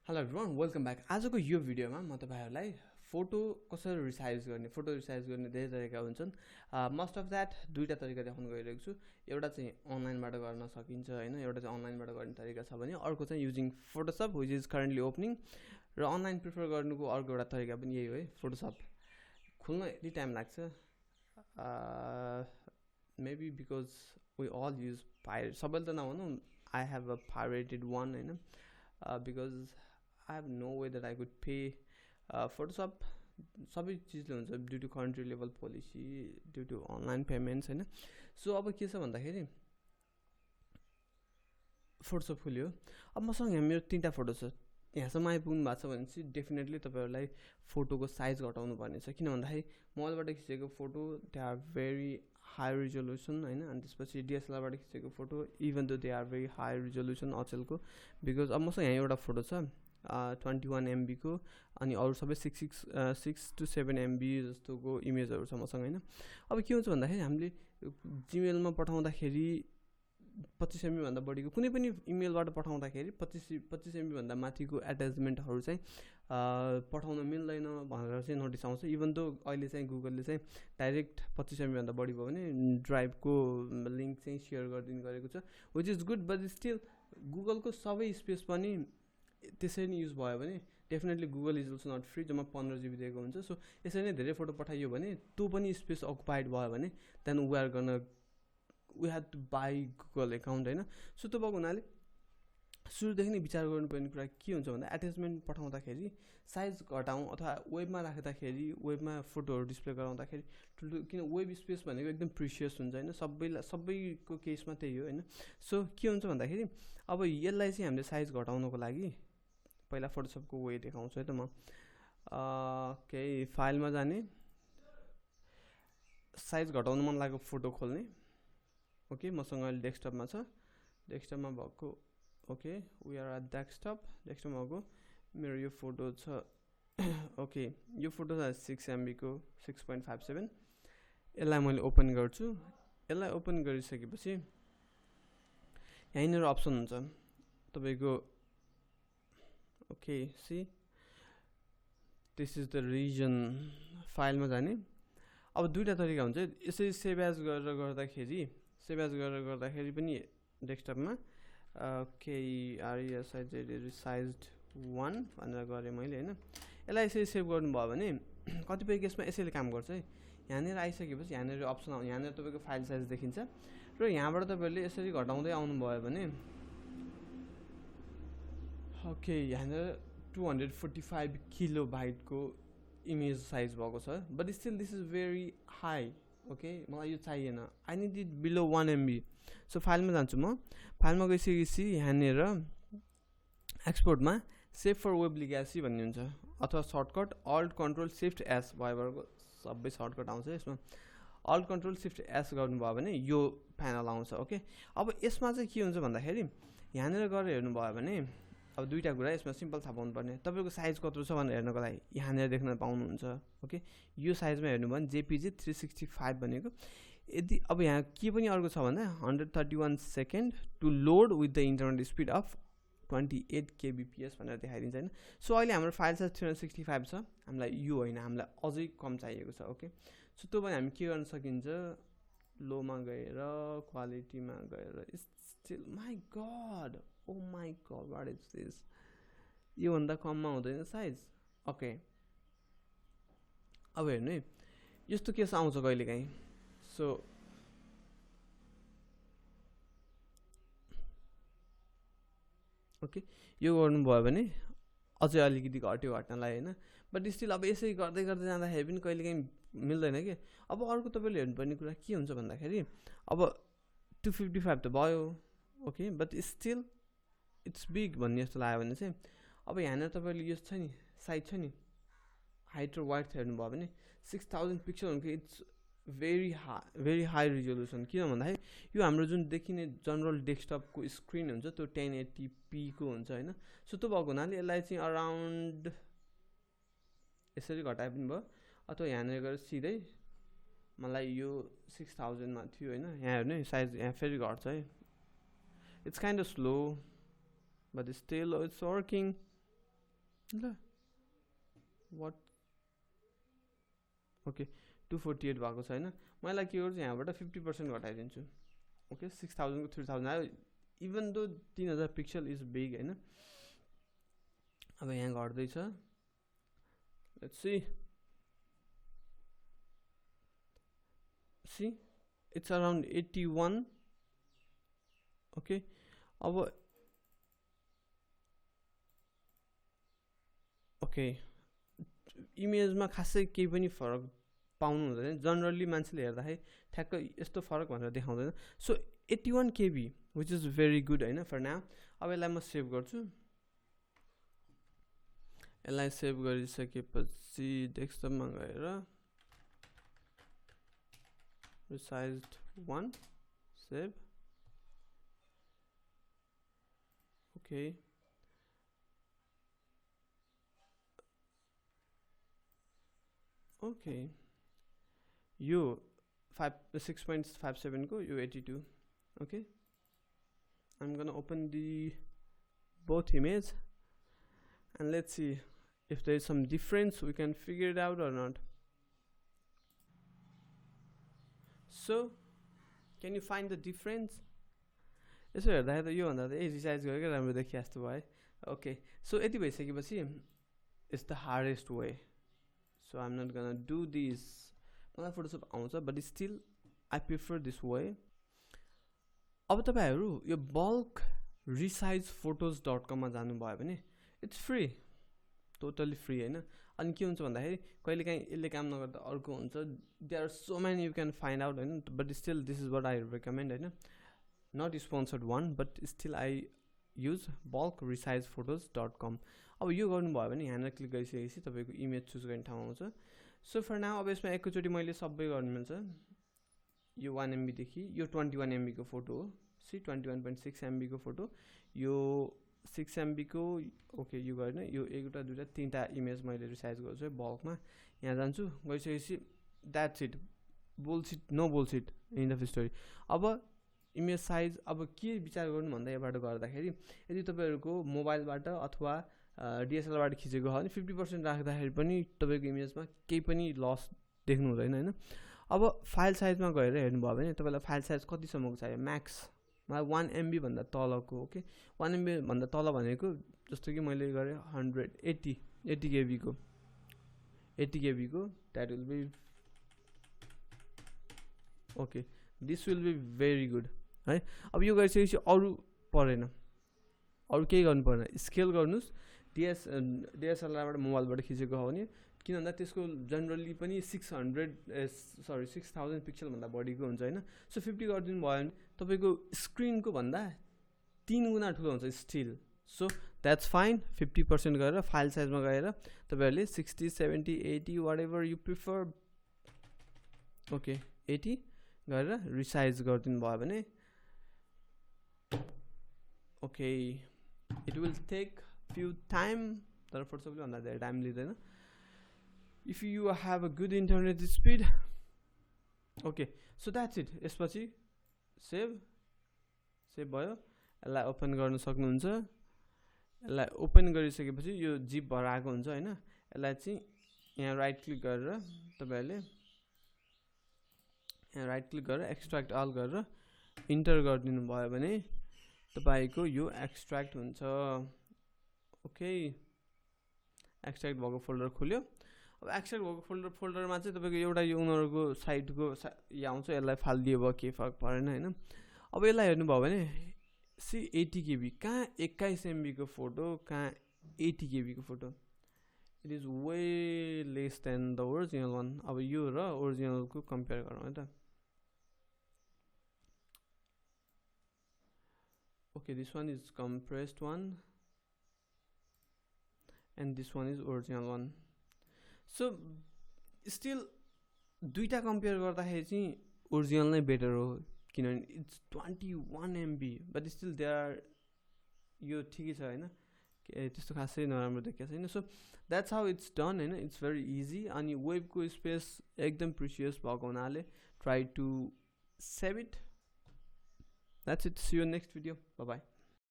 Hello everyone welcome back आजको यो भिडियोमा म तपाईहरुलाई फोटो कसरी रिसाइज गर्ने धेरै तरिका हुन्छन् मोस्ट अफ दैट दुईटा तरिका देखाउन गइरहेको छु एउटा चाहिँ अनलाइनबाट गर्न सकिन्छ हैन एउटा चाहिँ अनलाइनबाट गर्ने तरिका छ भने अर्को चाहिँ using Photoshop which is currently opening र अनलाइन प्रिफर गर्नुको अर्को एउटा तरिका पनि यही हो है फोटोशप खुल्न यति टाइम लाग्छ maybe because we all use pirate सबैले त नभनौँ I have a pirated one हैन because I have no way that I could pay Photoshop सबै चीजले हुन्छ due to country level policy due to online payments हैन so अब के छ भन्दाखेरि फोटोशप खुल्यो अब मसँग यहाँ मेरो तीनटा फोटो छ यहाँसम्म आइपुग्नु भएको छ भने चाहिँ डेफिनेटली तपाईहरुलाई फोटोको साइज घटाउनु पर्ने छ किन भन्दाखेरि मोबाइलबाट खिचेको photo they are very high resolution हैन अनि त्यसपछि डीएसएलआरबाट खिचेको photo even though they are very high resolution अचेलको बिकज अब मसँग यहाँ एउटा फोटो छ 21 MB को अनि अरु सबै 6 to 7 MB जस्तोको इमेजहरु छ मसँग हैन अब के हुन्छ भन्दाखेरि हामीले जीमेलमा पठाउँदाखेरि 25 MB भन्दा बढीको कुनै पनि इमेलबाट पठाउँदाखेरि 25 MB भन्दा माथिको एट्याचमेन्टहरु चाहिँ पठाउन मिल्दैन भनेर चाहिँ नोटिस आउँछ इभन दो अहिले चाहिँ गुगलले चाहिँ डाइरेक्ट 25 MB भन्दा बढी भयो भने ड्राइभको लिंक चाहिँ शेयर गर्दिन गरेको छ which is good but still गुगलको सबै स्पेस पनि त्यसरी नै युज भयो भने definitely Google is also not free जम्मा 15 GB दिएको हुन्छ सो यसरी नै धेरै फोटो पठाइयो भने त्यो पनि स्पेस अकुपाइड भयो भने then we are gonna we had to buy Google account हैन सो त्यो भएको हुनाले सुरुदेखि नै विचार गर्नुपर्ने कुरा के हुन्छ भन्दा एट्याचमेन्ट पठाउँदाखेरि साइज घटाउँ अथवा वेबमा राख्दाखेरि वेबमा फोटोहरु डिस्प्ले गराउँदाखेरि ठुलो किन वेब स्पेस भनेको एकदम प्रिसियस हुन्छ हैन सबैको केसमा त्यही हो हैन सो के हुन्छ भन्दाखेरि अब यसलाई चाहिँ हामीले साइज घटाउनको लागि पहिला फोटोशपको वे देखाउँछु है त म केही फाइलमा जाने साइज घटाउन मन लागेको फोटो खोल्ने ओके मसँग अहिले डेस्कटपमा छ डेस्कटपमा भएको ओके वी आर एट डेस्कटपमा भएको मेरो यो फोटो छ ओके यो फोटो छ 6 MB को 6.57 यसलाई मैले ओपन गर्छु यसलाई ओपन गरिसकेपछि यहाँनिर अप्सन हुन्छ तपाईको okay see this is the reason फाइलमा जाने अब दुईटा तरिका हुन्छ यसरी सेभ एज गरेर गर्दाखेरि पनि डेस्कटपमा ओके RESIZ रिसाइज्ड 1 भनेर गरे मैले हैन यसलाई यसरी सेभ गर्नु भयो भने कतिपय केसमा यसैले काम गर्छ है यहाँनिर आइसकेपछि यहाँनिर अप्सन आउँछ यहाँनिर तपाईको फाइल साइज देखिन्छ र यहाँबाट तपाईहरुले यसरी घटाउँदै आउनु भयो भने ओके यहाँनिर 245 किलोबाइट को इमेज साइज भएको छ but still this is very high okay मलाई यो चाहिएन I need it below 1 MB so फाइलमा जान्छु म फाइलमा गइसकेपछि यहाँनिर एक्सपोर्टमा सेभ फर वेब लिगेसी भन्ने हुन्छ अथवा shortcut alt control shift S भएभरको सबै सर्टकट आउँछ यसमा अल्ट कन्ट्रोल शिफ्ट एस गर्नुभयो भने यो प्यानल आउँछ ओके अब यसमा चाहिँ के हुन्छ भन्दाखेरि यहाँनिर गरेर हेर्नु भयो भने अब दुईटा कुरा यसमा सिम्पल थाहा पाउनु पर्ने तपाईको साइज कत्रो छ भनेर हेर्नको लागि यहाँनिर देख्न पाउनुहुन्छ ओके यो साइजमा हेर्नु भयो भने JPG 365 भनेको यदि अब यहाँ के पनि अर्को छ भन्दा 131 second to load with the internet speed of 28 kbps भनेर देखाइदिन्छ हैन सो अहिले हाम्रो फाइल साइज 365 छ हामीलाई यो हैन हामीलाई अझै कम चाहिएको छ ओके सो त्यो भने हामी के गर्न सकिन्छ लोमा गएर क्वालिटीमा गएर still my god oh my god what is this यो भन्दा कममा हुँदैन साइज ओके अब हेर्नु है यस्तो केस आउँछ कहिलेकाहीँ सो ओके यो गर्नुभयो भने अझै अलिकति घट्यो घट्नलाई हैन बट स्टिल अब यसै गर्दै गर्दै जाँदाखेरि पनि कहिलेकाहीँ मिल्दैन के अब अर्को तपाईले हेर्नुपर्ने कुरा के हुन्छ भन्दाखेरि अब 255 त भयो okay but still it's big भन्ने जस्तो लाग्यो भने चाहिँ अब यहाँनिर तपाईले यो छ नि साइज छ नि हाइट र वाइड हेर्नु भयो भने 6000 पिक्सल हुन्छ इट्स भेरी हाई रिजोल्युसन किन भन्दाखेरि यो हाम्रो जुन देखिने जनरल डेस्कटपको स्क्रिन हुन्छ त्यो 1080p को हुन्छ हैन सो त्यो भएको हुनाले यसलाई चाहिँ अराउन्ड यसरी घटाए पनि भयो अथवा यहाँनिर गएर सिधै मलाई यो 6000 मा थियो हैन यहाँ हेर्नु साइज यहाँ फेरि घट्छ है It's kind of slow, but still it's working. ल वाट ओके 248 भएको छ हैन म यसलाई के गर्छु यहाँबाट 50% घटाइदिन्छु ओके 6000 को 3000 आयो even though 3000 pixel is big हैन अब यहाँ घट्दै छ let's see it's around 81 okay अब ओके इमेजमा खासै केही पनि फरक पाउनु हुँदैन जनरली मान्छेले हेर्दाखेरि ठ्याक्क यस्तो फरक भनेर देखाउँदैन so 81 kb which is very good हैन फर नाउ अब यसलाई म सेभ गर्छु यसलाई सेभ गरिसकेपछि डेस्कटपमा गएर resized 1 save okay okay you 6.57 go you 82 okay I'm gonna open the both image and let's see if there is some difference we can figure it out or not. So can you find the difference? यसो हेर्दा यो भन्दा त resize गरेको राम्रो देखिए जस्तो भयो ओके सो यति भइसकेपछि it's the hardest way so I am not gonna do this मलाई फोटोशप आउँछ but still I prefer this way अब तपाईहरु यो बल्क resize.photos.com मा जानुभयो भने इट्स फ्री टोटली फ्री हैन अनि के हुन्छ भन्दाखेरि कहिलेकाहीँ यसले काम नगर्दा अर्को हुन्छ there are so many you can find out हैन but still this is what I recommend हैन not sponsored one but still I use bulk resize.photos.com अब यो गर्नुभयो भने यहाँ क्लिक गरिसकेपछि तपाईको इमेज चुज गर्ने ठाउँ आउँछ सो फर नाउ अब यसमा एकैचोटी मैले सबै गर्नु मिल्छ यो 1 MB देखि यो 21 MB को फोटो हो सी 21.6 MB को फोटो यो 6 MB को ओके यो गर्न यो एउटा दुईटा तीनटा इमेज मैले रिसाइज गर्छु बल्कमा यहाँ जान्छु गइसकेपछि that's it bullshit no bullshit in the story अब इमेज साइज अब के विचार गर्नु भन्दा यबाट गर्दाखेरि यदि तपाईहरुको मोबाइलबाट अथवा DSLR बाट खिचेको हो भने 50% राख्दाखेरि पनि तपाईको इमेजमा केही पनि लस देख्नु हुँदैन हैन अब फाइल साइजमा गएर हेर्नु भयो भने तपाईलाई फाइल साइज कति सम्मको चाहियो म्याक्स मलाई 1 MB भन्दा तलको ओके 1 MB भन्दा तल भनेको जस्तो कि मैले गरे 80 KB को 80 KB को that will be okay this will be very good है अब यो गरिसकेपछि अरु परेन अरु केही गर्नु पर्दैन स्केल गर्नुस् DSLR बाट मोबाइलबाट खिचेको हो भने किन भन्दा त्यसको जनरली पनि 6000 पिक्सल भन्दा बढीको हुन्छ हैन सो 50 गर्दिनु भयो भने तपाईको स्क्रिनको भन्दा 3 गुना ठुलो हुन्छ स्टिल सो द्याट्स फाइन 50% गरेर फाइल साइजमा गएर तपाईहरुले 60 70 80 व्हाटएभर यु प्रिफर ओके 80 गरेर रिसाइज गर्दिनु भयो भने okay it will take few time तर फोटोशपले भन्दा धेरै टाइम लिदैन if you have a good internet speed okay so that's it यसपछि सेभ भयो यसलाई ओपन गर्न सक्नुहुन्छ यसलाई ओपन गरिसकेपछि यो जिप भएर आएको हुन्छ हैन यसलाई चाहिँ यहाँ राइट क्लिक गरेर तपाईहरुले यहाँ राइट क्लिक गरेर एक्सट्र्याक्ट अल गरेर इन्टर गरिदिनु भयो भने तपाईको यो एक्सट्र्याक्ट हुन्छ ओके एक्सट्र्याक्ट भएको फोल्डर खुल्यो अब एक्सट्र्याक्ट भएको फोल्डरमा चाहिँ तपाईको एउटा यो उनीहरुको साइटको यहाँ आउँछ यसलाई फाल्दिए भयो के फरक परेन हैन अब यसलाई हेर्नु भयो भने सी 80 KB कहाँ 21 MB को फोटो कहाँ 80 KB को photo it is way less than the original one अब यो र ओरिजिनल को कम्पेयर गरौँ है त okay this one is compressed one and this one is original one so still दुईटा कम्पेयर गर्दाखेरि चाहिँ ओरिजिनल नै बेटर हो किनभने it's 21 MB but still there are यो ठिकै छ हैन त्यस्तो खासै नराम्रो देखिएको छैन so that's how it's done हैन इट्स भेरी इजी अनि वेबको स्पेस एकदम प्रिसियस भएको हुनाले try to save it that's it see you next video bye by